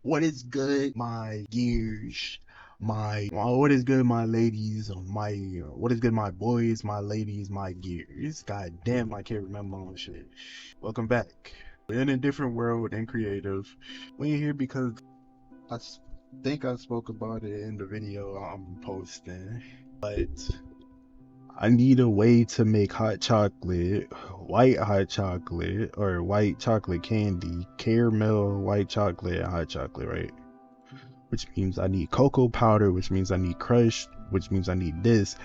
What is good, my gears? What is good, my ladies? What is good, my boys, my ladies, my gears? God damn, I can't remember all shit. Welcome back. We're in a different world and creative. We're here because think I spoke about it in the video I'm posting, but I need a way to make hot chocolate, white hot chocolate, or white chocolate candy, caramel, white chocolate, and hot chocolate, right? Which means I need cocoa powder, which means I need crushed, which means I need this,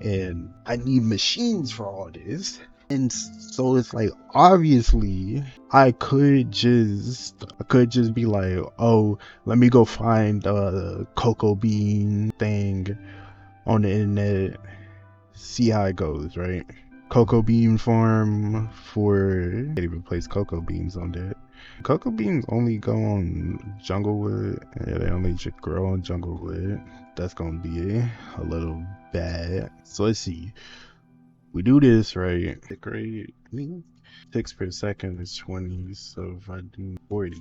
and I need machines for all this. And so it's like, obviously I could just be like, oh, let me go find a cocoa bean thing on the internet, see how it goes, right? Cocoa bean farm for, I can't even place cocoa beans on there. Cocoa beans only go on junglewood. Yeah, they only grow on junglewood. That's gonna be a little bad. So let's see. We do this right. Great. 6 per second is 20. So if I do 40,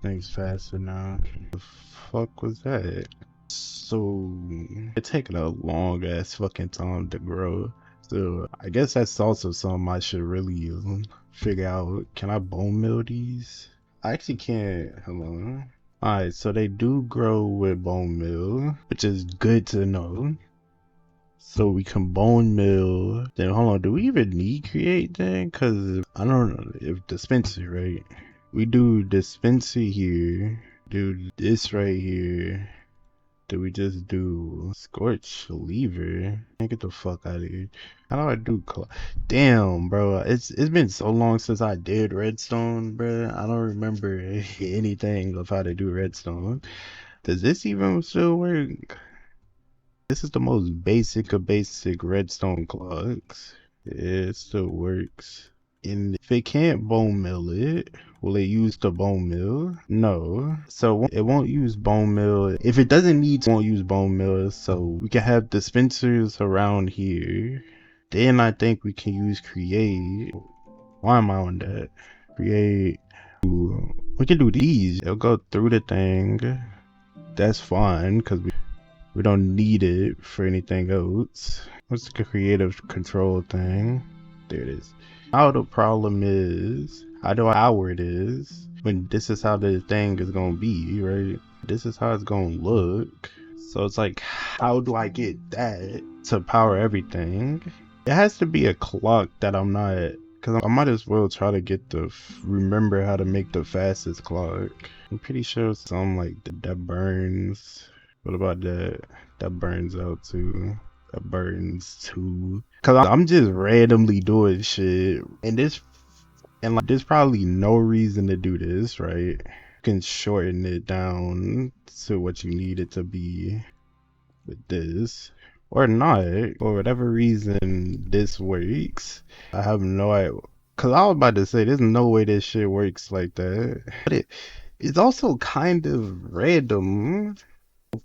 things faster now. The fuck was that? So it's taking a long ass fucking time to grow. So I guess that's also something I should really figure out. Can I bone meal these? I actually can't. Hold on. Alright, so they do grow with bone meal, which is good to know. So we can bone meal. Then hold on, do we even need create then? Cause I don't know if dispenser, right? We do dispenser here. Do this right here. Do we just do scorch lever? Get the fuck out of here. How do I do damn, bro, it's been so long since I did redstone, bro. I don't remember anything of how to do redstone. Does this even still work? This is the most basic of basic redstone clocks. It still works. And if it can't bone mill it, will it use the bone mill? No. So it won't use bone mill. If it doesn't need to, it won't use bone mill. So we can have dispensers around here. Then I think we can use create. Why am I on that? Create. We can do these. It'll go through the thing. That's fine because we don't need it for anything else. What's the creative control thing? There it is. How the problem is, how do I how it is when this is how the thing is gonna be, right? This is how it's gonna look. So it's like, how do I get that to power everything? It has to be a clock that I'm not, because I might as well try to get remember how to make the fastest clock. I'm pretty sure something like that burns. What about that? That burns out too. That burns too. Cause I'm just randomly doing shit, and there's probably no reason to do this, right? You can shorten it down to what you need it to be with this, or not. For whatever reason, this works. I have no idea. Cause I was about to say, there's no way this shit works like that. But it's also kind of random.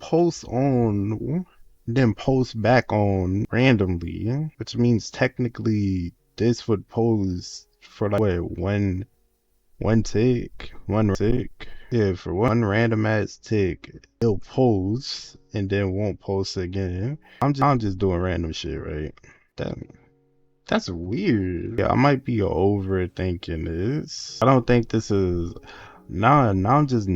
Post on, then post back on randomly, which means technically this would pose for like what, one tick. Yeah, for one random ass tick, it'll post and then won't post again. I'm just doing random shit, right? That's weird. Yeah, I might be overthinking this. I don't think this is. Now I'm just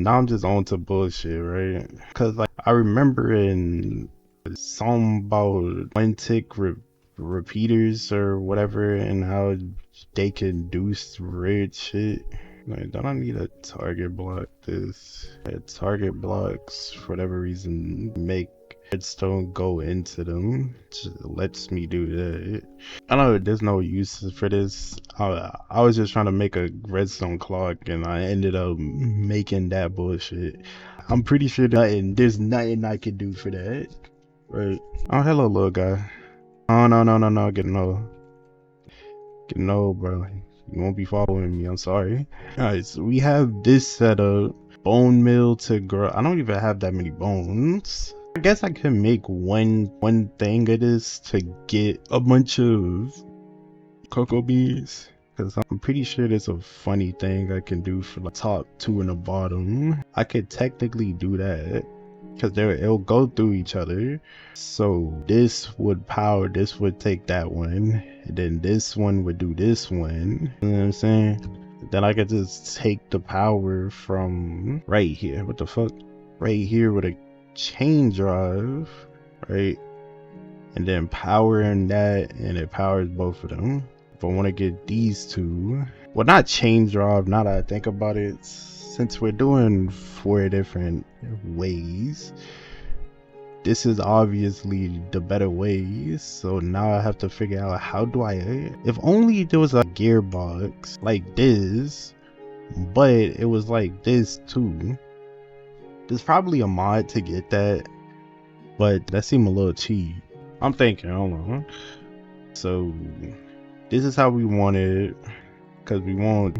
on to bullshit, right? Cause like I remember in some about one tick repeaters or whatever, and how they can do weird shit. Like, don't I need a target block this? Target blocks for whatever reason make redstone go into them. Just lets me do that. I know there's no use for this. I was just trying to make a redstone clock and I ended up making that bullshit. I'm pretty sure there's nothing I can do for that. Right. Oh, hello, little guy. Oh, no. Get no, bro. You won't be following me. I'm sorry. Alright, so we have this setup. Bone meal to grow. I don't even have that many bones. I guess I can make one thing of this to get a bunch of cocoa beans. Because I'm pretty sure there's a funny thing I can do for the top two and the bottom. I could technically do that because it'll go through each other. So this would power, this would take that one, and then this one would do this one. You know what I'm saying? Then I could just take the power from right here. What the fuck? Right here with a chain drive, right? And then powering that, and it powers both of them. If I want to get these two, well, not chain drive, now that I think about it, since we're doing 4 different ways, this is obviously the better way. So now I have to figure out how do I, if only there was a gearbox like this, but it was like this too. There's probably a mod to get that, but that seemed a little cheap. I'm thinking, hold on. So this is how we want it, because we want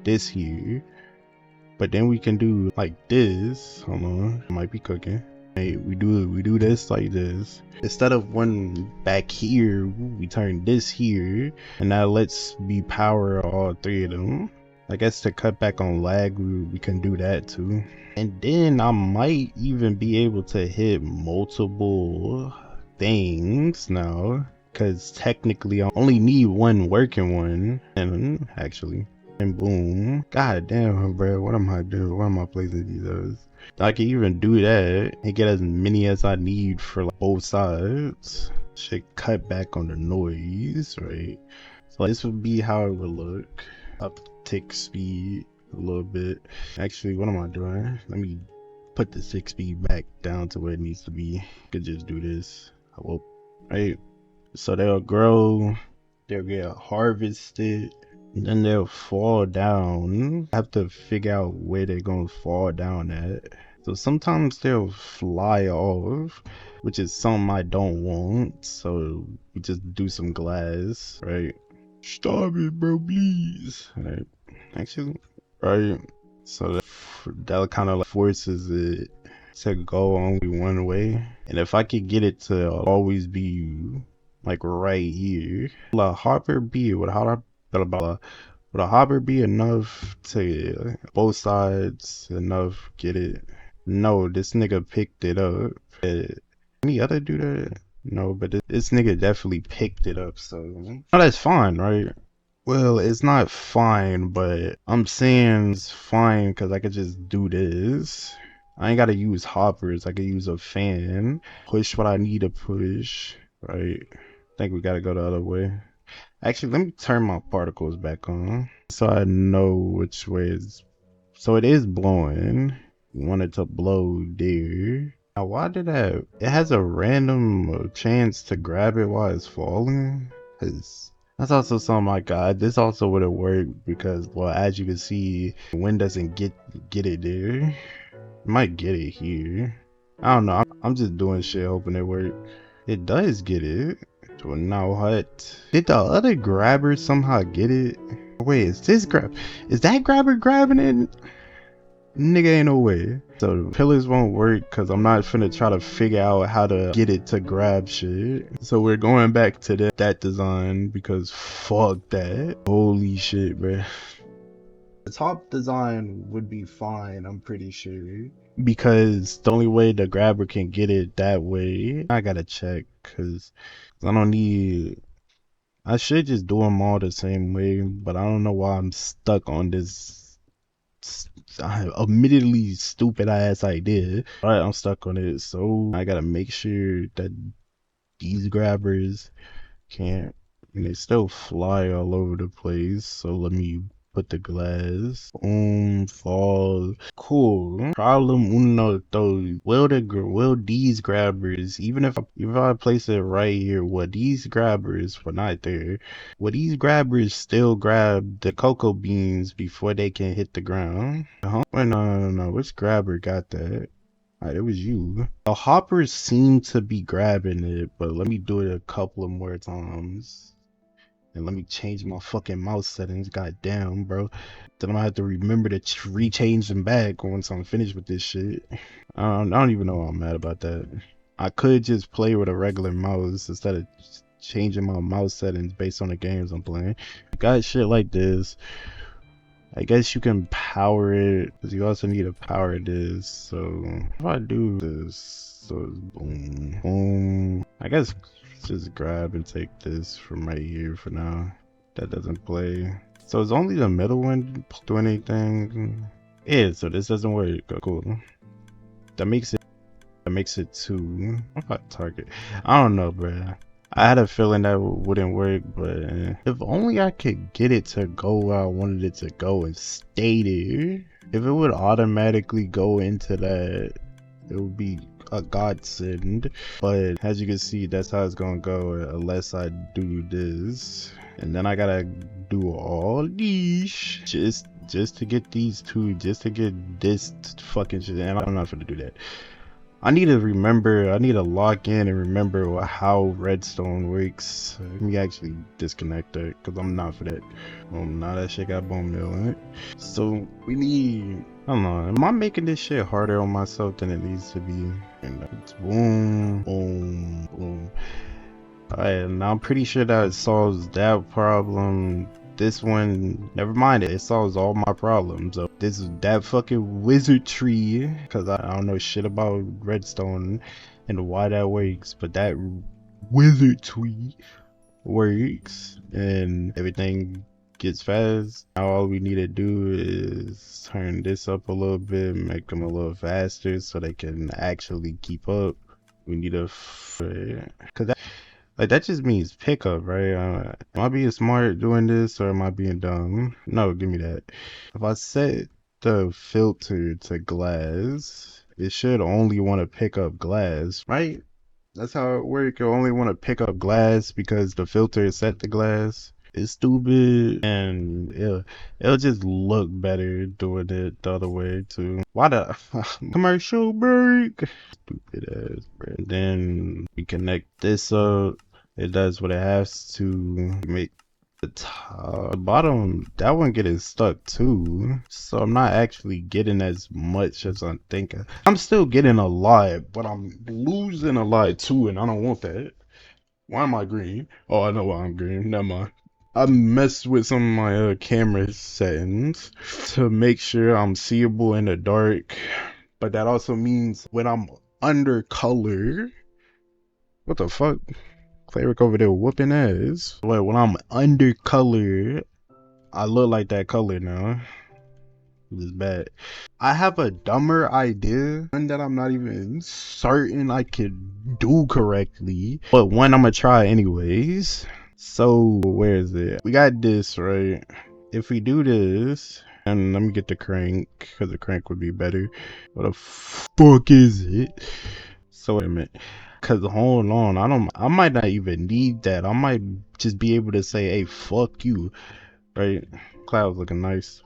this here, but then we can do like this. Hold on, it might be cooking. Hey, we do this like this. Instead of one back here, we turn this here, and that lets me power all 3 of them. I guess to cut back on lag, we can do that too. And then I might even be able to hit multiple things now, because technically I only need one working one. And actually, and boom, god damn, bro, what am I doing? What am I placing these as? I can even do that and get as many as I need for like both sides. Should cut back on the noise, right? So this would be how it would look. Uptick speed a little bit. Actually, what am I doing? Let me put the 6 speed back down to where it needs to be. Could just do this. Well, right. So they'll grow, they'll get harvested, and then they'll fall down. I have to figure out where they're gonna fall down at. So sometimes they'll fly off, which is something I don't want. So we just do some glass, right? Stop it, bro, please. Right. Actually, right. So that kind of like forces it to go only one way. And if I could get it to always be like right here, would a hopper be enough to both sides enough get it? No, this nigga picked it up. Any other do that? No, but this nigga definitely picked it up, so oh, that's fine, right? Well, it's not fine, but I'm saying it's fine because I could just do this. I ain't gotta use hoppers. I could use a fan, push what I need to push, right? I think we gotta go the other way. Actually, let me turn my particles back on so I know which way is. So it is blowing. You want it to blow there. Now, why did that? It has a random chance to grab it while it's falling. Cause that's also something like this also would have worked because, well, as you can see, the wind doesn't get it there. It might get it here. I don't know. I'm just doing shit, hoping it works. It does get it. So now what? Did the other grabber somehow get it? Wait, is that grabber grabbing it? Nigga, ain't no way. So the pillars won't work because I'm not finna try to figure out how to get it to grab shit. So we're going back to that design because fuck that. Holy shit, bro. The top design would be fine, I'm pretty sure. Because the only way the grabber can get it that way, I gotta check because I don't need. I should just do them all the same way, but I don't know why I'm stuck on this admittedly stupid ass idea. Alright, I'm stuck on it, so I gotta make sure that these grabbers can't, and they still fly all over the place. So let me put the glass fall. Cool. Problem uno though. Will these grabbers, even if I place it right here, these grabbers were not there, will these grabbers still grab the cocoa beans before they can hit the ground? Wait, no. Which grabber got that? Alright, it was you. The hoppers seem to be grabbing it, but let me do it a couple of more times. And let me change my fucking mouse settings. God damn, bro. Then I have to remember to rechange them back once I'm finished with this shit. I don't even know why I'm mad about that. I could just play with a regular mouse instead of changing my mouse settings based on the games I'm playing. Got shit like this. I guess you can power it, because you also need to power this. So if I do this, so it's boom, boom. I guess just grab and take this from right here for now. That doesn't play. So it's only the middle one doing anything. Yeah, so this doesn't work. Cool. That makes it 2. What about target? I don't know, bruh. I had a feeling that wouldn't work, but if only I could get it to go where I wanted it to go and stay there. If it would automatically go into that, it would be a godsend. But as you can see, that's how it's gonna go unless I do this. And then I gotta do all these just to get these 2, just to get this fucking shit. And I'm not gonna do that. I need to log in and remember how redstone works. Let me actually disconnect that, because I'm not for that. Oh, now that shit got bone meal in it. So we need, I don't know, am I making this shit harder on myself than it needs to be? And it's boom, boom, boom. Alright, now I'm pretty sure that solves that problem. This one, never mind it solves all my problems. So this is that fucking wizard tree, because I don't know shit about redstone and why that works, but that wizard tree works and everything gets fast. Now all we need to do is turn this up a little bit, make them a little faster so they can actually keep up. We need to, because that, like, that just means pickup, right? Am I being smart doing this, or am I being dumb? No, give me that. If I set the filter to glass, it should only want to pick up glass, right? That's how it works. You only want to pick up glass because the filter is set to glass. It's stupid, and it'll just look better doing it the other way too. Why the commercial break? Stupid ass, bro. And then we connect this up. It does what it has to make the top, the bottom, that one getting stuck too. So I'm not actually getting as much as I'm thinking. I'm still getting a lot, but I'm losing a lot too, and I don't want that. Why am I green? Oh, I know why I'm green. Never mind. I messed with some of my camera settings to make sure I'm seeable in the dark, but that also means when I'm under color. What the fuck? Cleric over there whooping ass. Wait, when I'm under color, I look like that color now. This is bad. I have a dumber idea, one that I'm not even certain I could do correctly, but one I'm gonna try anyways. So where is it? We got this, right? If we do this, and let me get the crank, because the crank would be better. What the fuck is it? So wait a minute. Cause hold on, I might not even need that. I might just be able to say, hey, fuck you, right? Cloud's looking nice.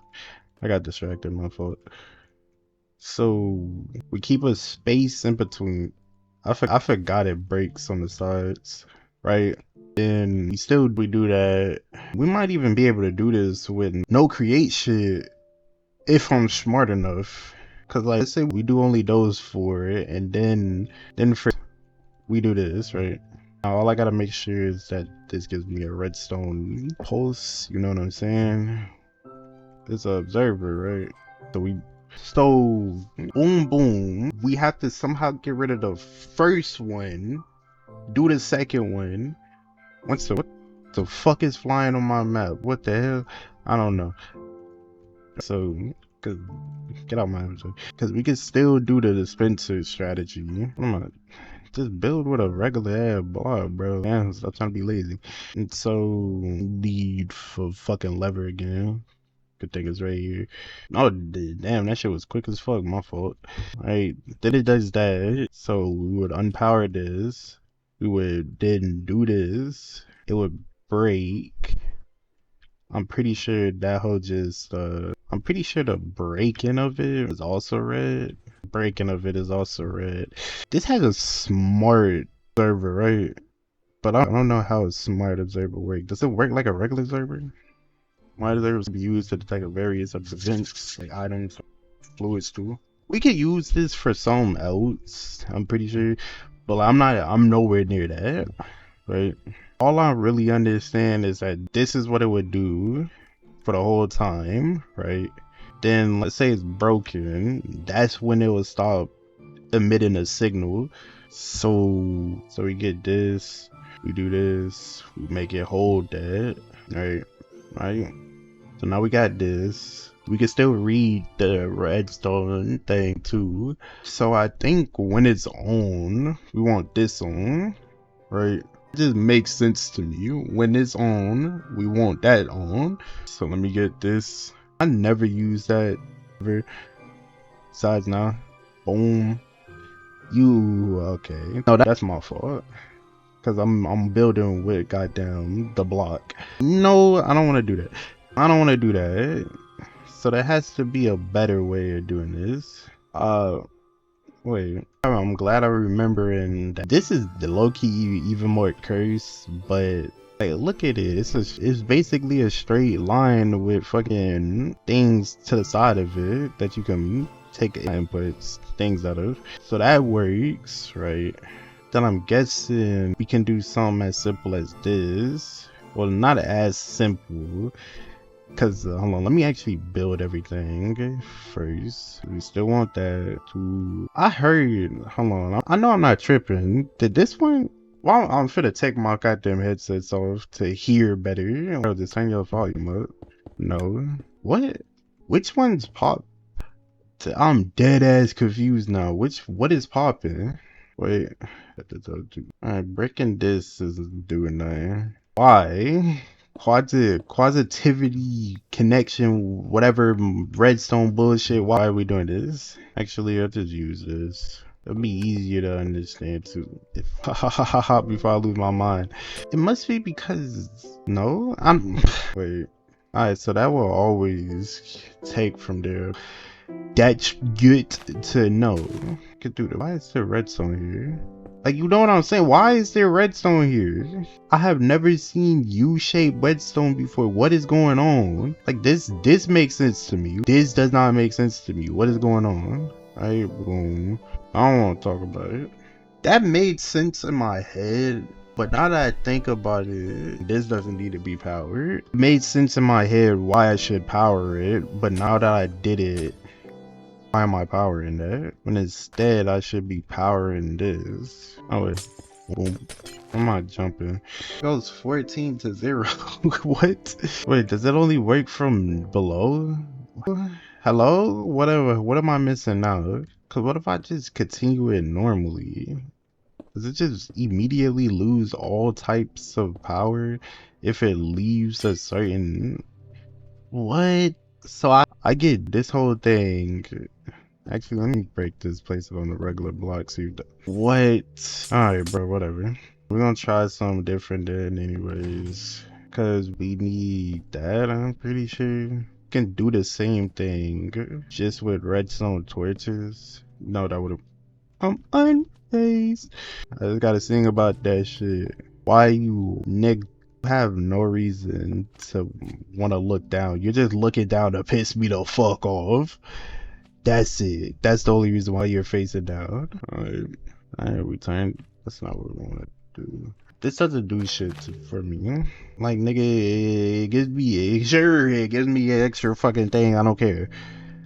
I got distracted, my fault. So we keep a space in between. I forgot it breaks on the sides, right? And we do that. We might even be able to do this with no create shit if I'm smart enough. Cause like, let's say we do only those for it, and then for we do this, right? Now all I gotta make sure is that this gives me a redstone pulse, you know what I'm saying? It's an observer, right? So boom boom, we have to somehow get rid of the first one, do the second one. What the fuck is flying on my map? What the hell? I don't know. So cause get out my episode. Cause we can still do the dispenser strategy. Just build with a regular ass block, bro. Man, stop trying to be lazy. And so need for fucking lever again. Good thing it's right here. Oh damn, that shit was quick as fuck. My fault. Alright, then it does that. So we would unpower this. We would then do this. It would break. I'm pretty sure that whole just I'm pretty sure the breaking of it is also red. Breaking of it is also red. This has a smart observer, right? But I don't know how a smart observer works. Does it work like a regular observer? Smart observers be used to detect various events like items, fluids too. We could use this for something else, I'm pretty sure. But I'm nowhere near that, right? All I really understand is that this is what it would do for the whole time, right? Then let's say it's broken. That's when it would stop emitting a signal. So we get this, we do this, we make it hold that, right? So now we got this. We can still read the redstone thing too. So I think when it's on, we want this on, right? It just makes sense to me. When it's on, we want that on. So let me get this. I never use that ever. Besides now, boom. You okay? No, that's my fault. Cause I'm building with goddamn the block. No, I don't want to do that. I don't want to do that. So there has to be a better way of doing this. Wait. I'm glad I remember, and this is the low-key even more curse, but like look at it. It's basically a straight line with fucking things to the side of it that you can take inputs, things out of. So that works, right? Then I'm guessing we can do something as simple as this. Well, not as simple, because hold on, let me actually build everything first. We still want that to. I heard, hold on, I know I'm not tripping. Did this one? Well, I'm finna take my goddamn headsets off to hear better. Or just turn your volume up. No. What? Which one's pop? I'm dead ass confused now. What is popping? Wait. Alright, breaking this isn't doing nothing. Why? Quasitivity connection, whatever redstone bullshit. Why are we doing this? Actually, I'll just use this. It'll be easier to understand too. If before I lose my mind. It must be because no, I'm wait. Alright, so that will always take from there. That's good to know. Dude, why is there redstone here? Like, you know what I'm saying? Why is there redstone here? I have never seen U-shaped redstone before. What is going on? Like, this makes sense to me. This does not make sense to me. What is going on? Alright, boom. I don't want to talk about it. That made sense in my head. But now that I think about it, this doesn't need to be powered. It made sense in my head why I should power it. But now that I did it, why am I powering that? When instead I should be powering this. Oh wait, boom. I'm not jumping. It goes 14 to 0. What? Wait, does it only work from below? Hello? Whatever. What am I missing now? Cause what if I just continue it normally? Does it just immediately lose all types of power if it leaves a certain... What? So I get this whole thing. Actually, let me break this, place it on the regular block. See what? Alright, bro, whatever. We're gonna try something different then anyways. Cause we need that, I'm pretty sure. We can do the same thing. Just with redstone torches. No, that would've... I'm unfazed. I just gotta sing about that shit. Why you have no reason to want to look down. You're just looking down to piss me the fuck off. That's it. That's the only reason why you're facing down. Alright, return. That's not what we want to do. This doesn't do shit for me. Like, nigga, it gives me, sure, it gives me an extra fucking thing. I don't care.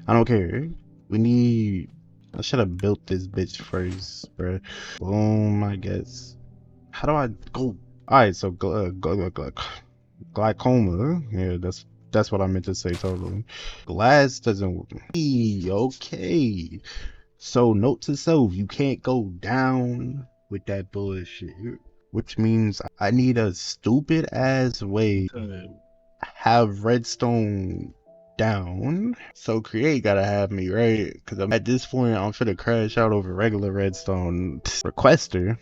I don't care. We need, I should have built this bitch first, bruh. Boom, I guess. How do I go? Alright, so glaucoma. Yeah, that's what I meant to say totally. Glass doesn't work. Okay. So note to self, you can't go down with that bullshit. Which means I need a stupid ass way to have redstone down. So create gotta have me, right? Because at this point I'm finna crash out over regular redstone. Requester?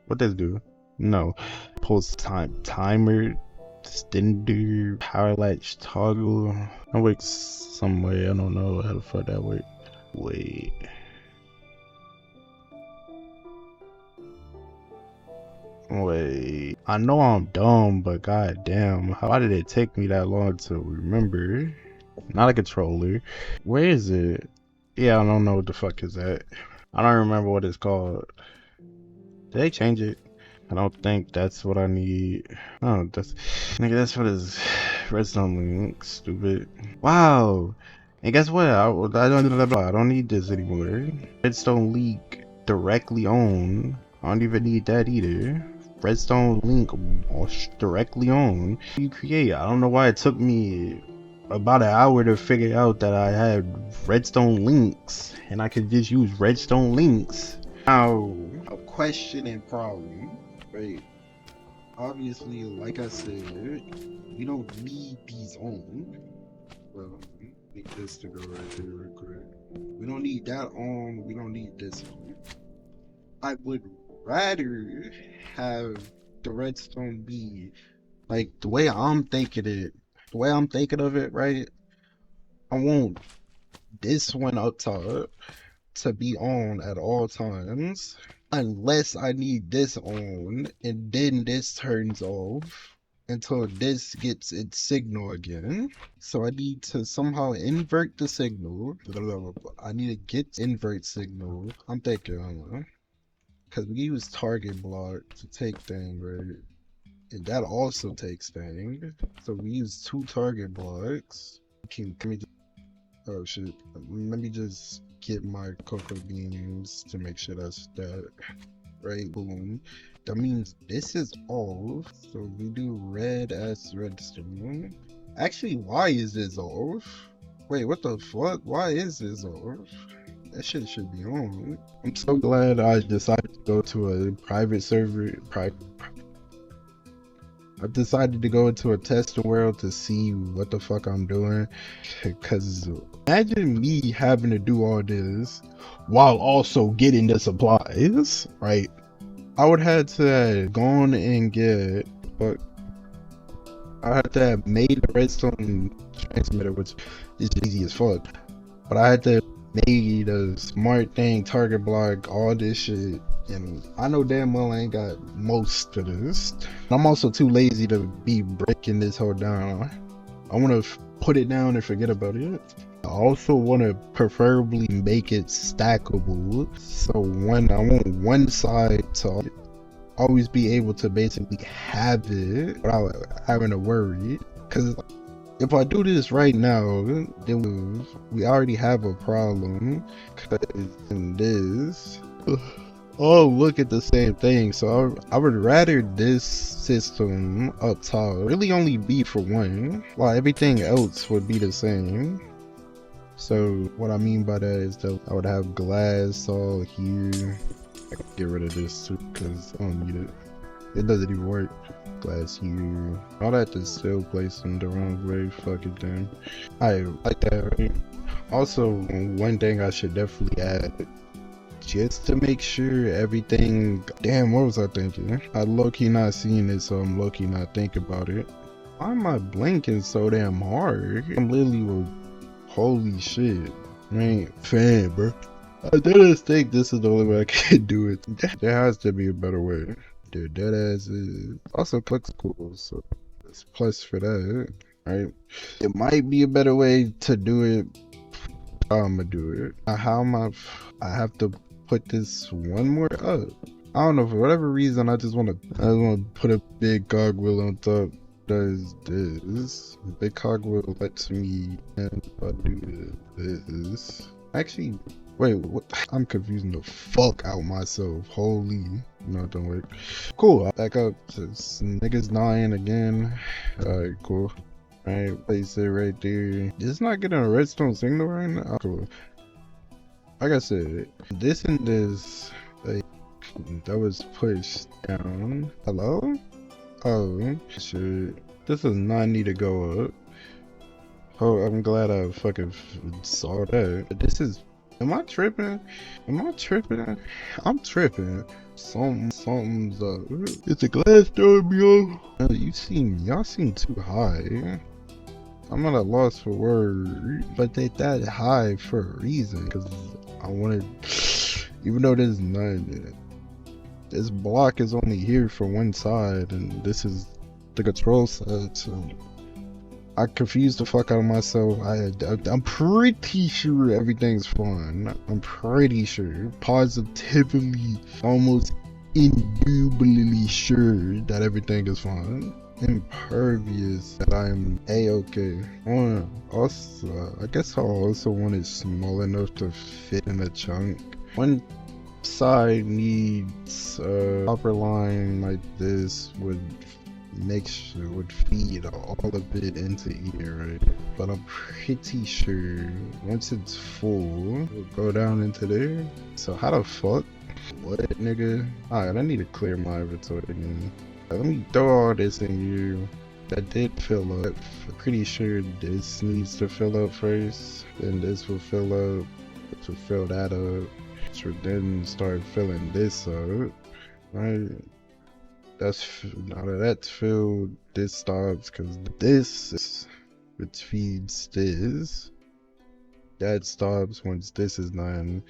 What does do? No. Post timer, extender, power latch toggle. That works some way. I don't know how the fuck that works. Wait. I know I'm dumb, but goddamn, why did it take me that long to remember? Not a controller. Where is it? Yeah, I don't know what the fuck is that. I don't remember what it's called. Did they change it? I don't think that's what I need. Oh, nigga, that's what is redstone link, stupid. Wow. And guess what? I don't need this anymore. Redstone link directly on. I don't even need that either. Redstone link directly on. You create. I don't know why it took me about an hour to figure out that I had redstone links and I could just use redstone links. Now, a question and problem, right? Obviously, like I said, we don't need these on. Well, need this to go right there real quick. We don't need that on. We don't need this on. I would rather have the redstone be like the way I'm thinking it. The way I'm thinking of it, right? I want this one up top to be on at all times unless I need this on, and then this turns off until this gets its signal again. So I need to somehow invert the signal. I need to get invert signal. I'm thinking, because we use target block to take thing, right? And that also takes thing. So we use 2 target blocks. Oh shit. Let me just get my cocoa beans to make sure that's that. Right, boom. That means this is off. So we do red as redstone. Actually, why is this off? Wait, what the fuck? Why is this off? That shit should be on. I'm so glad I decided to go to a private server. I decided to go into a testing world to see what the fuck I'm doing. Cause imagine me having to do all this while also getting the supplies, right? I would have to go on and get, but I had to have made a redstone transmitter, which is easy as fuck. But I had to made a smart thing, target block, all this shit. And I know damn well I ain't got most of this. I'm also too lazy to be breaking this whole down. I want to put it down and forget about it. I also want to preferably make it stackable. So I want one side to always be able to basically have it without having to worry. Because if I do this right now, then we already have a problem. Because in this, all look at the same thing. So I would rather this system up top really only be for one, while everything else would be the same. So what I mean by that is that I would have glass all here. I can get rid of this too because I don't need it. It doesn't even work. Glass here. All that is still placed in the wrong way. Fuck it then. I like that, right? Also, one thing I should definitely add, just to make sure everything. Damn, what was I thinking? I low-key not seeing it, so I'm low-key not thinking about it. Why am I blinking so damn hard? I'm literally with holy shit. Man, fan, bro. I just think this is the only way I can do it. There has to be a better way. Dude, that ass is also clicks cool, so it's plus for that, right? It might be a better way to do it. How I'm gonna do it? How am I have to put this one more up. I don't know, for whatever reason, I just want to put a big cogwheel on top. Does this big cogwheel lets me, and if I do this, actually, wait, what? I'm confusing the fuck out myself. Holy, no, don't work. Cool, back up. Niggas 9 again. Alright, cool. Alright, place it right there. It's not getting a redstone signal right now. Cool. Like I said, this and this, like, that was pushed down. Hello? Oh, shit. This does not need to go up. Oh, I'm glad I fucking saw that. This is... Am I tripping? Am I tripping? I'm tripping. Something's up. It's a glass door, bro. Y'all seem too high. I'm at a loss for words, but they that high for a reason. Cause I wanted, even though there's none, this block is only here for one side, and this is the control side. So I confused the fuck out of myself. I'm pretty sure everything's fine. I'm pretty sure, positively, almost indubitably sure that everything is fine. Impervious that I'm a-okay. Also, I guess I also want it small enough to fit in a chunk. One side needs a copper line like this would feed all of it into here, right? But I'm pretty sure once it's full, it'll go down into there. So how the fuck? What, nigga? Alright, I need to clear my inventory again. Let me throw all this in here. That did fill up. I'm pretty sure this needs to fill up first. Then this will fill up. Which will fill that up. Which will then start filling this up. Right? Now that that's filled, this stops because this is which feeds this. That stops once this is done.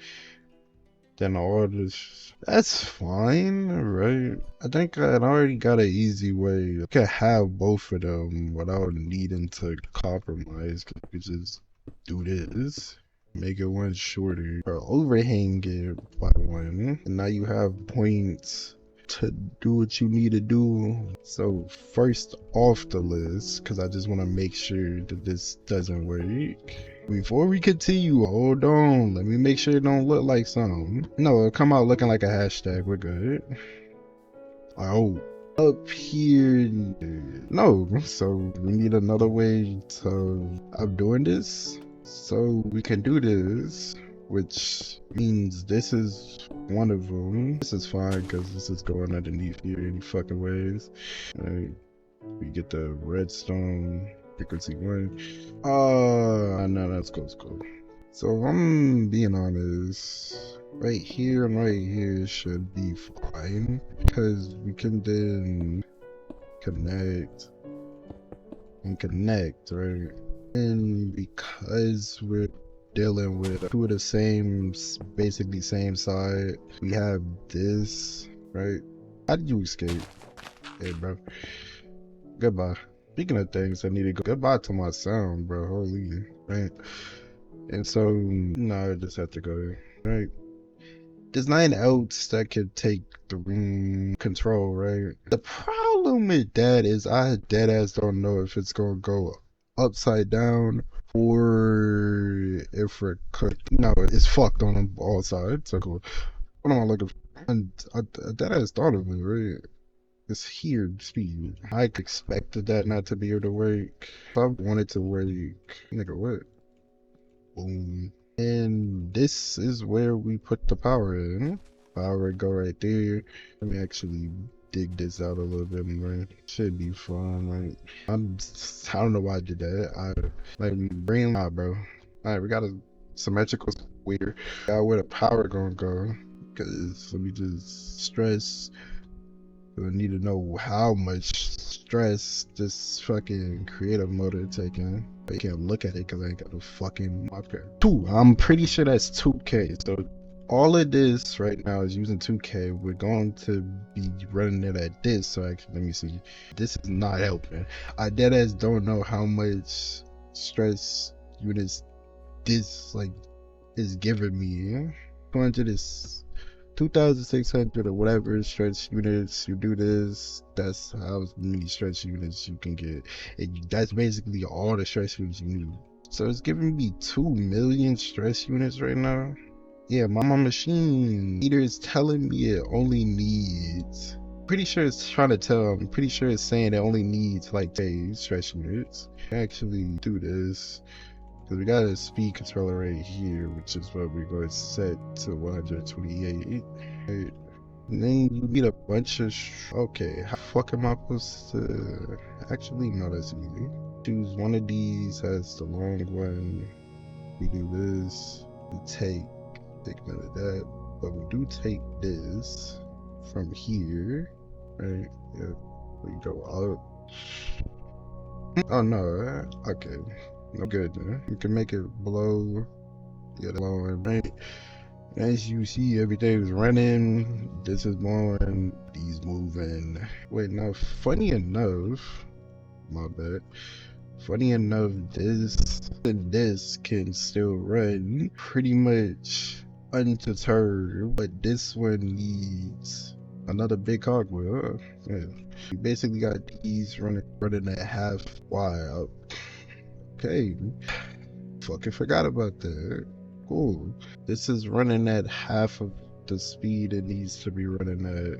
Then all this, that's fine, right? I think I already got an easy way. I can have both of them without needing to compromise. Cause we just do this, make it one shorter, or overhang it by one, and now you have points to do what you need to do. So first off the list, because I just want to make sure that this doesn't work. Before we continue, hold on. Let me make sure it don't look like something. No, it'll come out looking like a hashtag. We're good. Oh, up here. No, so we need another way to. I'm doing this. So we can do this, which means this is one of them. This is fine because this is going underneath here any fucking ways. Alright, we get the redstone frequency 1. No, that's cool. So if I'm being honest, right here and right here should be fine because we can then connect and connect, right? And because we're dealing with two of the same, basically same side, we have this, right? How did you escape? Hey, bro. Goodbye. Speaking of things, I need to go. Goodbye to my sound, bro. Holy, right? And so, no, I just have to go, right? There's nothing else that could take the room control, right? The problem with that is I dead ass don't know if it's gonna go upside down or if we're cooked. No, it's fucked on all sides. So cool. What am I looking for? And I dead ass thought of it, right? It's here speed. I expected that not to be able to work. If I wanted to work, nigga, what? Boom. And this is where we put the power in. Power go right there. Let me actually dig this out a little bit more. Should be fun, right? I don't know why I did that. I like brain out, bro. Alright, we got a symmetrical weird. Got where the power gonna go. Cause let me just stress. I need to know how much stress this fucking creative mode is taking. I can't look at it because I ain't got no fucking marker. 2. I'm pretty sure that's 2K. So all of this right now is using 2K. We're going to be running it at this. So actually, let me see. This is not helping. I deadass don't know how much stress units this like is giving me. 200 is 2,600 or whatever stretch units you do this. That's how many stretch units you can get. And that's basically all the stretch units you need. So it's giving me 2 million stress units right now. Yeah, my machine meter is telling me it only needs. Pretty sure it's trying to tell. I'm pretty sure it's saying it only needs like 8 stretch units. Actually do this. Because we got a speed controller right here, which is what we're going to set to 128. Right. And then you need a bunch of. Okay, how the fuck am I supposed to. Actually, no, that's easy. Choose one of these as the long one. We do this. We take none of that. But we do take this from here. Right? Yeah. We go up. Oh no, okay. No good, man. You can make it blow. Yeah, blowing, right? As you see, everything's running. This is blowing. These moving. Wait, now, funny enough, my bad. Funny enough, this and this can still run pretty much undeterred, but this one needs Another big cogwheel. Yeah. You basically got these running at half wide. Okay. Fucking forgot about that. Cool. This is running at half of the speed it needs to be running at,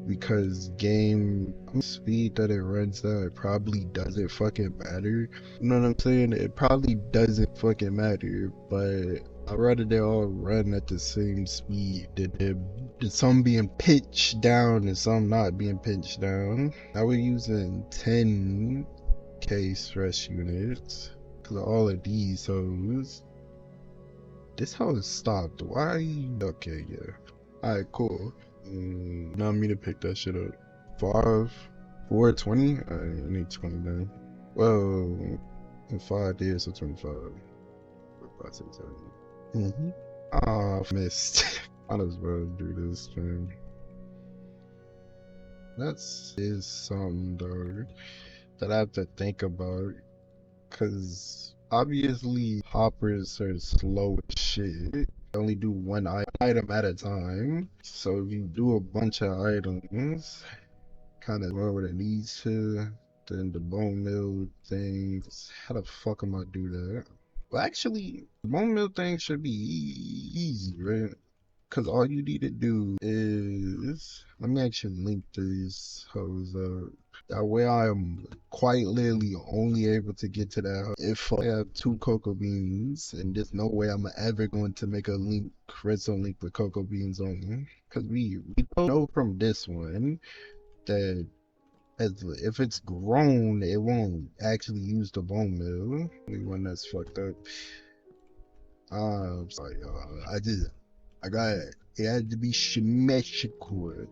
because game speed that it runs at, it probably doesn't fucking matter. You know what I'm saying? It probably doesn't fucking matter, but I'd rather they all run at the same speed than some being pitched down and some not being pitched down. Now we're using 10k stress units because of all of these hoes. This hoe stopped. Why are you okay? Yeah. Alright, cool. Now I need to pick that shit up. 420? I need 20 then. Well, in 5 days, so 25. 5, 6, 7. Ah, missed. Might as well do this, man. That's is something though that I have to think about, cause obviously hoppers are slow as shit. They only do one item at a time. So if you do a bunch of items, kind of where it needs to, then the bone meal thing, how the fuck am I do that? Well, actually, the bone meal thing should be easy, right? Because all you need to do is, let me actually link these hoes up. That way I am quite literally only able to get to that if I have 2 cocoa beans, and there's no way I'm ever going to make a link, redstone link with cocoa beans only. Because we don't know from this one that if it's grown, it won't actually use the bone meal. The one that's fucked up. Sorry, I got it. It had to be symmetrical.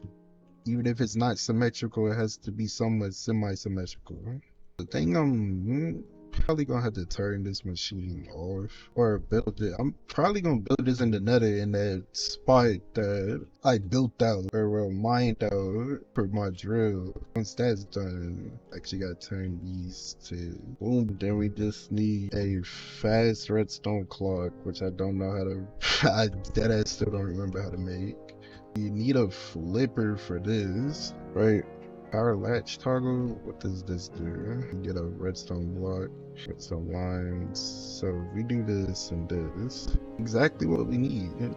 Even if it's not symmetrical, it has to be somewhat semi-symmetrical. The thing I'm probably gonna have to turn this machine off or build it. I'm probably gonna build this in the nether in that spot that I built out or well mined out for my drill. Once that's done, actually gotta turn these to boom. Then we just need a fast redstone clock, which I don't know how to I deadass still don't remember how to make. You need a flipper for this, right? Power latch toggle, what does this do? You get a redstone block, redstone lines. So if we do this and this, exactly what we need,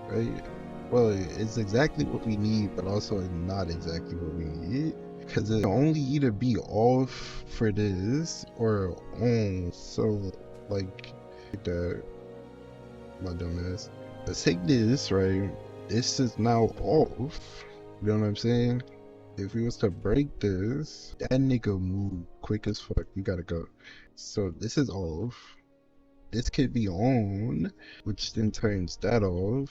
right? Well, it's exactly what we need, but also not exactly what we need, because it can only either be off for this or on. So like that, my dumb ass. Let's take this, right? This is now off. You know what I'm saying? If we was to break this, that nigga move quick as fuck. You gotta go. So this is off. This could be on, which then turns that off.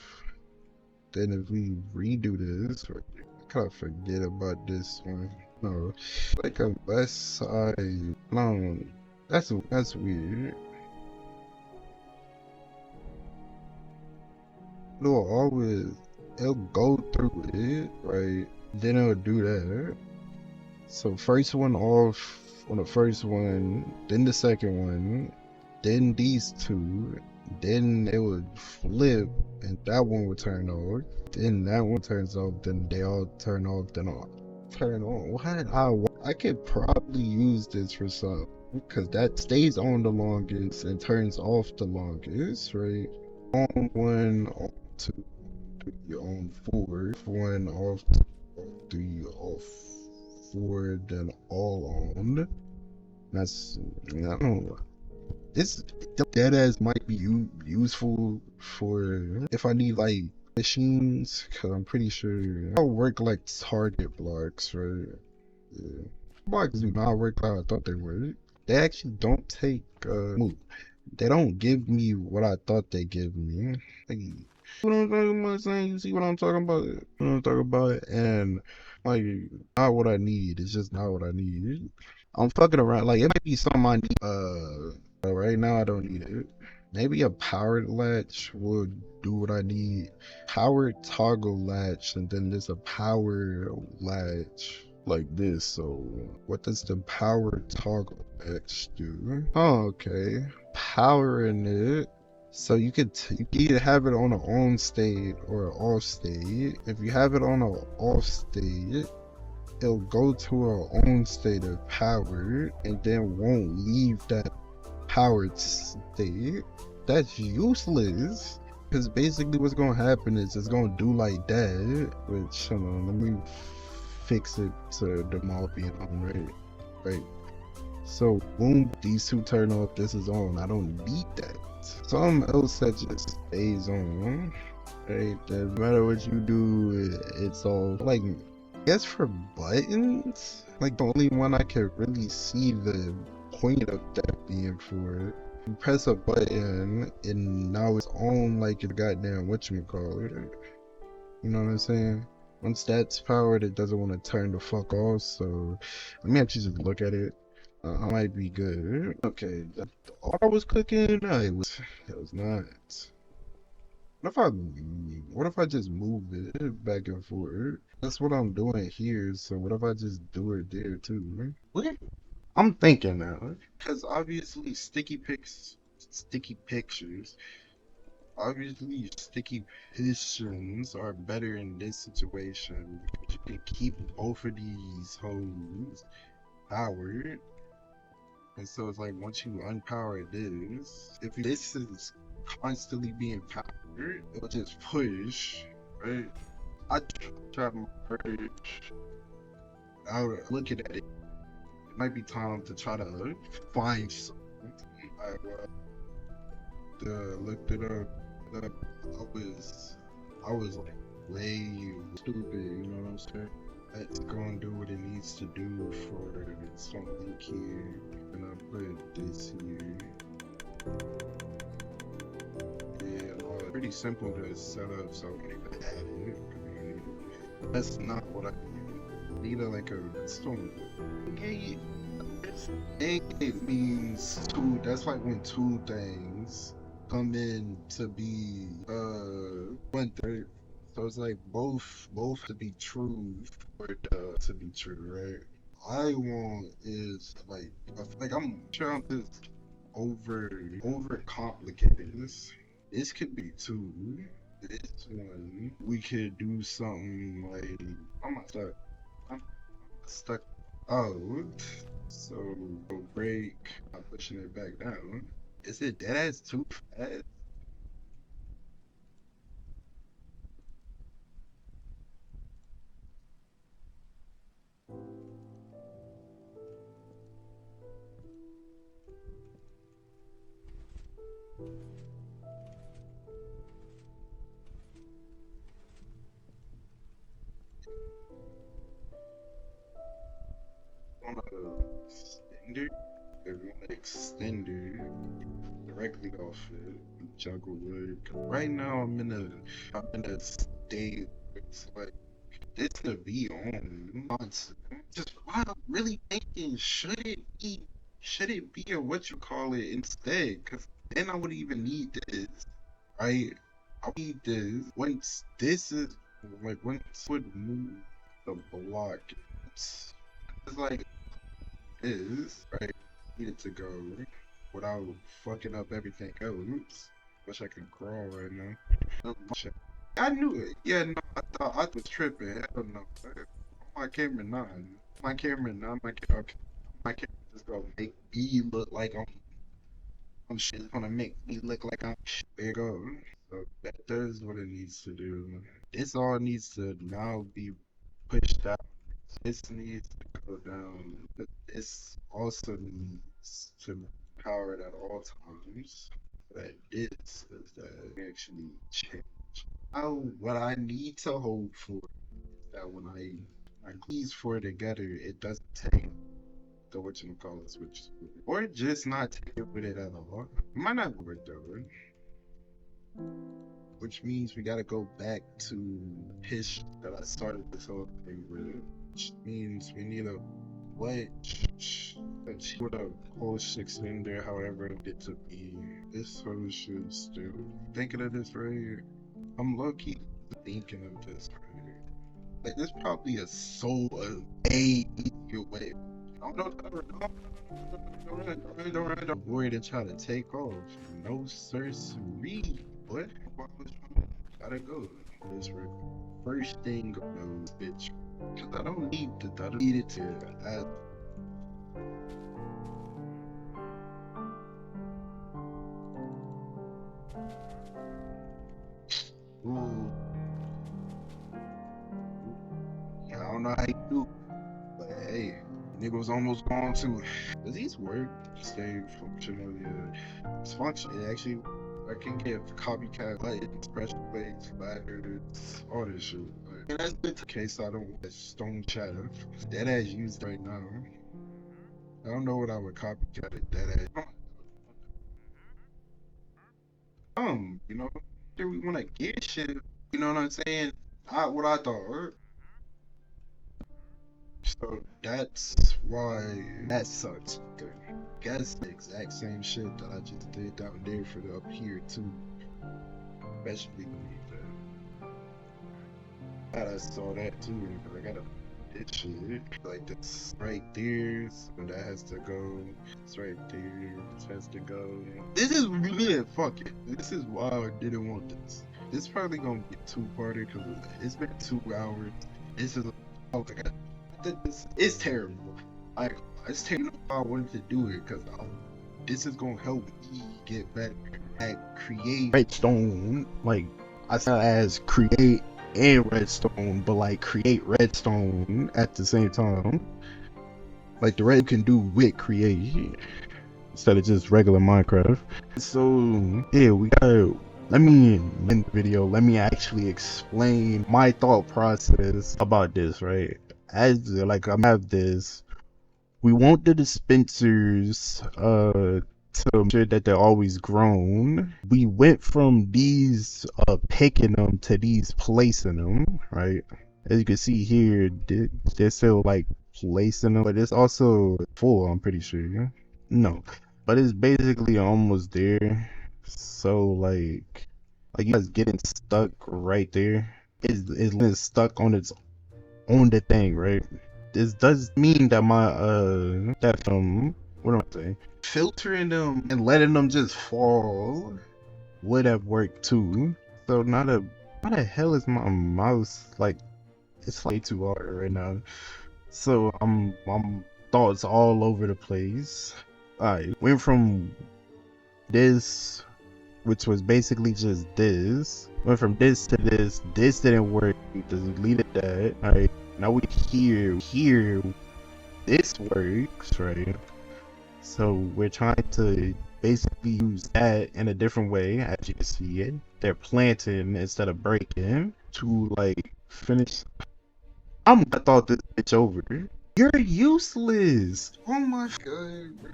Then if we redo this, I kind of forget about this one. No, like a left side. No, that's weird. It'll go through it, right? Then it'll do that. So first one off on the first one, then the second one, then these two, then it would flip and that one would turn off. Then that one turns off, then they all turn off, then I'll turn on. I could probably use this for something, because that stays on the longest and turns off the longest, right? On 1, on 2, 3, on 4, 1 off, 3 off, 4, then all on. That's, I don't know. This dead ass might be useful for if I need like machines, because I'm pretty sure I'll work like target blocks, right? Yeah. Blocks do not work how I thought they would. They actually don't take move. They don't give me what I thought they give me. Like, what I'm talking about, saying, you see what I'm talking about? What I'm talking about, and like not what I need. It's just not what I need. I'm fucking around. Like it might be something I need. But right now I don't need it. Maybe a powered latch would do what I need. Powered toggle latch, and then there's a power latch like this. So what does the power toggle latch do? Oh, okay. Powering it. So you can either have it on an on state or an off state. If you have it on an off state, it'll go to a on state of power and then won't leave that powered state. That's useless. Because basically what's gonna happen is it's gonna do like that. Which, hold on, let me fix it to the mall being on, right? Right. So boom, these two turn off, this is on. I don't need that. Something else that just stays on. Right? No matter what you do, it's all like, I guess for buttons, like the only one I can really see the point of that being for. You press a button and now it's on like a goddamn whatchamacallit. You know what I'm saying? Once that's powered, it doesn't want to turn the fuck off. So let me actually just look at it. I might be good. Okay, all I was cooking, it was not. What if I just move it back and forth? That's what I'm doing here. So what if I just do it there too? Right? What? I'm thinking now, because obviously sticky pictures. Obviously, sticky pistons are better in this situation because you can keep both of these hoes powered. And so it's like once you unpower this, if this is constantly being powered, it'll just push, right? I try to merge. Out looking at it, it might be time to try to find something. Looked it up. I was like way stupid, you know what I'm saying? Let's go and do what it needs to do for something here. And I put this here. Yeah, pretty simple to set up, so I can even add it. That's not what I need. Like a redstone. Okay, it means two. That's like when two things come in to be one third. So it's like both to be true for it to be true, right? I want is like I feel like I'm sure I'm just over complicated. This could be two. This one we could do something like I'm stuck out. So break, I'm pushing it back down. Is it dead ass too fast? On a extender? If you want an extender directly off it, juggle wood. Right now I'm in a state where it's like this to be on nonsense. Just why I'm really thinking should it be a what you call it instead? Cause then I would even need this, right? I need this once this is like once would move the block. It's like this, right? Need it to go without fucking up everything else. Wish I could crawl right now. I knew it. Yeah, no, I was tripping. I don't know. My camera none. My camera none. Okay. My camera just gonna make me look like I'm shit. It's gonna make me look like I'm shit. There you go. So that does what it needs to do. This all needs to now be pushed out. This needs to go down. But this also needs to be powered at all times. But this is that actually change. Now, what I need to hope for is that when I these four together, it doesn't take the whatchamacallit, which or just not take it with it at all. It might not work though, which means we gotta go back to history that I started this whole thing with, which means we need a wedge that's with a pulse extender, however it to be. This whole should still thinking of this right here. I'm low key thinking of this right here. Like there's probably a way easier way. Don't worry to try to take off. No sir, siree. What? Gotta go. This first thing of bitch. Cause I don't need to. I don't need it to. Ooh, yeah, I don't know how you do, but hey, nigga was almost gone too. Does these work? Stay functional, yeah. It's functional. It actually, I can get copycat buttons, pressure plates, ladders, all this shit. And that's good in case I don't watch Stone Chatter. That ass used right now. I don't know what I would copycat it. That ass. You know, here we want to get shit. You know what I'm saying? What I thought. So that's why that sucks. That's the exact same shit that I just did down there for the up here too. Especially that I saw that too, because I got a this shit like this right there, so that has to go. It's right there. This has to go. This is really fuck it. This is why I didn't want this. This probably gonna be two-parter because it's been 2 hours. This is oh my god. It's terrible. It's terrible. I wanted to do it because this is gonna help me get better at create redstone. Like I said, as create and redstone, but like create redstone at the same time. Like the red you can do with create instead of just regular Minecraft. So yeah, we got. Let me in the video. Let me actually explain my thought process about this. Right, as like I have this. We want the dispensers to make sure that they're always grown. We went from these picking them to these placing them, right? As you can see here, they're still like placing them, but it's also full, I'm pretty sure. Yeah? No, but it's basically almost there. So like you guys getting stuck right there. It's stuck on its on the thing, right? This does mean that my that what am I saying? Filtering them and letting them just fall would have worked too. So not a how the hell is my mouse like it's like too hard right now. So I'm thoughts all over the place. Alright, went from this which was basically just this. Went from this to this. This didn't work. Deleted that. Alright. Now we here this works, right? So we're trying to basically use that in a different way, as you can see it. They're planting instead of breaking to like finish. I thought this bitch over. You're useless. Oh my god, bro.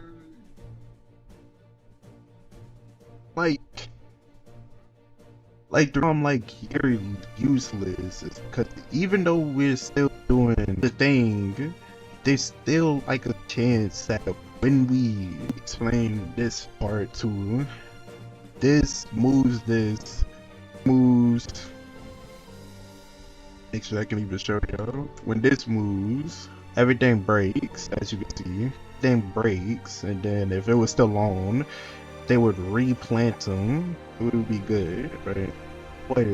Like I'm like you're useless because even though we're still doing the thing, there's still like a chance that when we explain this part too, this moves, make sure I can even show you. When this moves, everything breaks, as you can see. Everything breaks, and then if it was still on, they would replant them. It would be good, right? But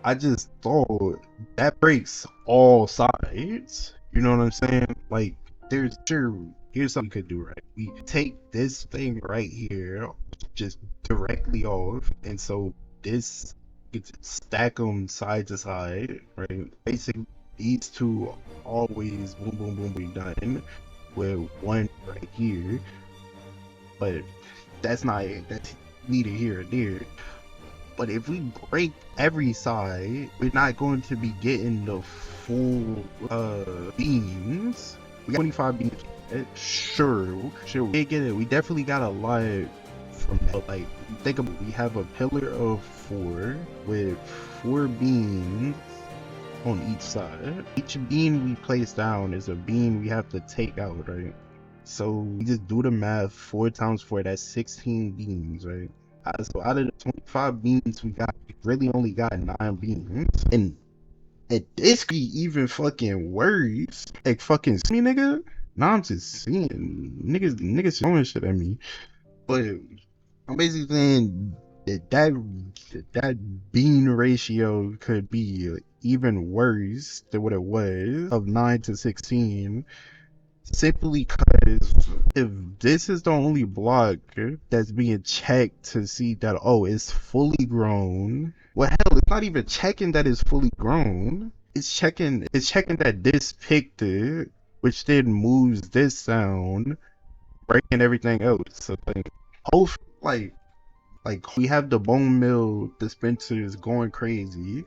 I just thought that breaks all sides. You know what I'm saying? Like, here's something you could do, right? We take this thing right here, just directly off, and so this gets stack them side to side, right? Basically, these two always boom, boom, boom, be done with one right here, but that's neither here or there. But if we break every side, we're not going to be getting the full beams. We got 25 beams. Sure, we get it. We definitely got a lot from that. Like, think about it. We have a pillar of 4 with 4 beams on each side. Each beam we place down is a beam we have to take out, right? So we just do the math. 4 times 4, that's 16 beams, right? So out of the 25 beams we got, we really only got 9 beams. And this could be even fucking worse. Like fucking me, nigga. Now I'm just seeing niggas throwing shit at me. But I'm basically saying that bean ratio could be even worse than what it was of 9 to 16. Simply because if this is the only block that's being checked to see that, oh, it's fully grown, well, hell, it's not even checking that it's fully grown. It's checking that this picked it, which then moves this sound, breaking everything else. So like we have the bone mill dispensers going crazy,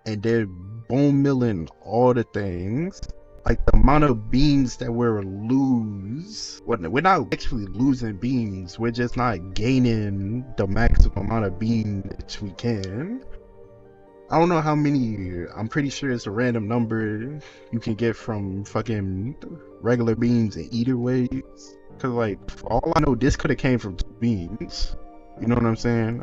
and they're bone milling all the things. Like the amount of beans that we're not actually losing beans. We're just not gaining the maximum amount of beans we can. I don't know how many. I'm pretty sure it's a random number you can get from fucking regular beans and either ways. Cause like for all I know, this could have came from two beans. You know what I'm saying?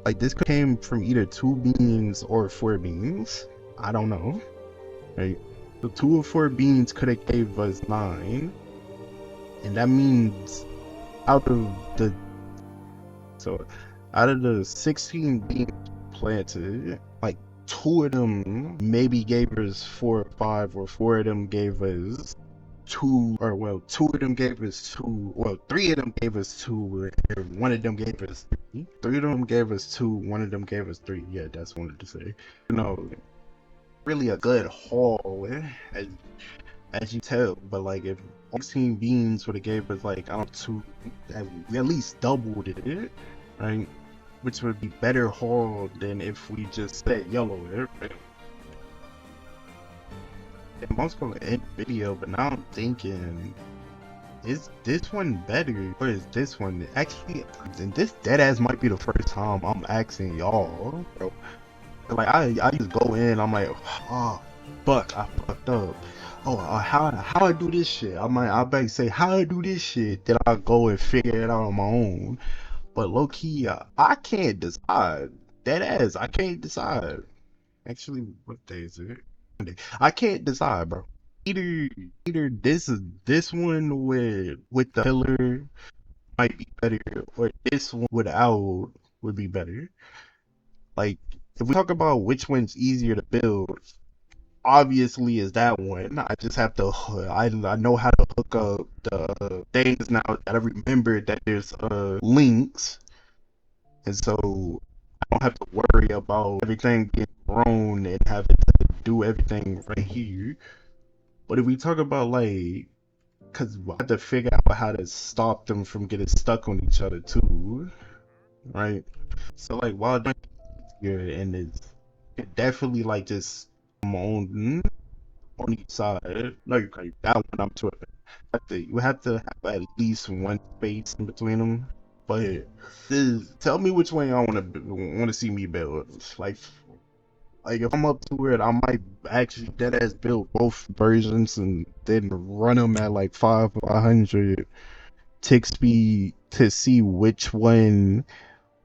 Like this came from either two beans or four beans. I don't know. Right? The two or four beans could have gave us 9, and that means out of the so out of the 16 beans planted, like two of them maybe gave us 4 or 5, or four of them gave us two, or well, two of them gave us two, well, three of them gave us two, and one of them gave us three. Three of them gave us two, one of them gave us three. Yeah, that's what I wanted to say. You know, really a good haul, as you tell. But like, if 16 beans would have gave us like, I don't know, two, we at least doubled it, right? Which would be better haul than if we just said yellow. Right? And most people end video, but now I'm thinking, is this one better or is this one actually? And this dead ass might be the first time I'm asking y'all, bro. Like I just go in, I'm like, oh, fuck, I fucked up. Oh, how I do this shit? I bet say how I do this shit. Then I go and figure it out on my own. But low key, I can't decide. Dead ass, I can't decide. Actually, what day is it? Monday. I can't decide, bro. Either either this one with the pillar might be better, or this one without would be better. Like if we talk about which one's easier to build, obviously is that one. I just have to I know how to hook up the things now that I remember that there's links, and so I don't have to worry about everything being grown and having to do everything right here. But if we talk about like, because we have to figure out how to stop them from getting stuck on each other too, right? So like while doing here, and it definitely like just on each side. No, you can't. That one I'm too. You have to have at least one space in between them. But tell me which one y'all want to see me build. Like if I'm up to it, I might actually dead ass build both versions and then run them at like 500 tick speed to see which one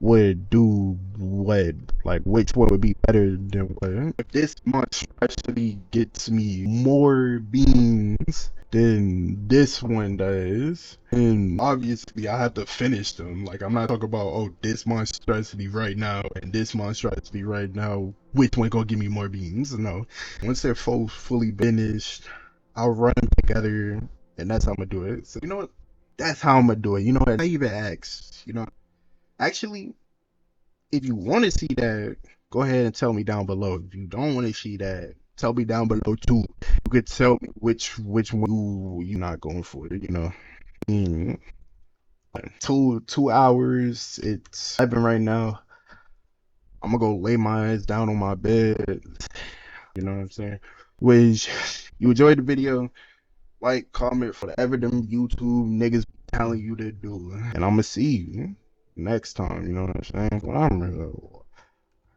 would do what, like which one would be better than what. If this much actually gets me more beans than this one does, and obviously I have to finish them. Like I'm not talking about, oh, this monstrosity right now and this monstrosity right now, which one gonna give me more beans. No, once they're fully finished, I'll run them together, and that's how I'm gonna do it. So you know what, that's how I'm gonna do it. You know what, I even asked, actually, if you want to see that, go ahead and tell me down below. If you don't want to see that, tell me down below too. You could tell me which one you not going for it. Mm. 2 hours. It's 7 right now. I'm gonna go lay my ass down on my bed. You know what I'm saying? Which you enjoyed the video, like, comment, whatever them YouTube niggas be telling you to do, and I'm gonna see you next time. You know what I'm saying? But I'm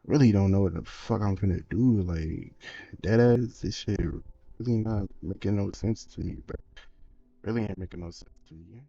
really don't know what the fuck I'm gonna do. Like, that ass, this shit really not making no sense to me, but really ain't making no sense to me.